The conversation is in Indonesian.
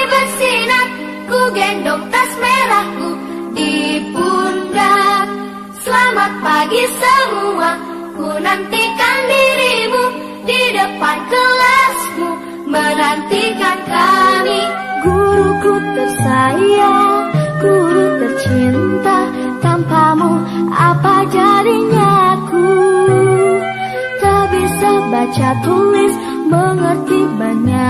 bersinar, ku gendong tas merahku di pundak. Selamat pagi semua, ku nantikan dirimu di depan kelasmu, menantikan kami. Guruku tersayang, guru tercinta, tanpamu apa jadinya aku? Tak bisa baca tulis, mengerti banyak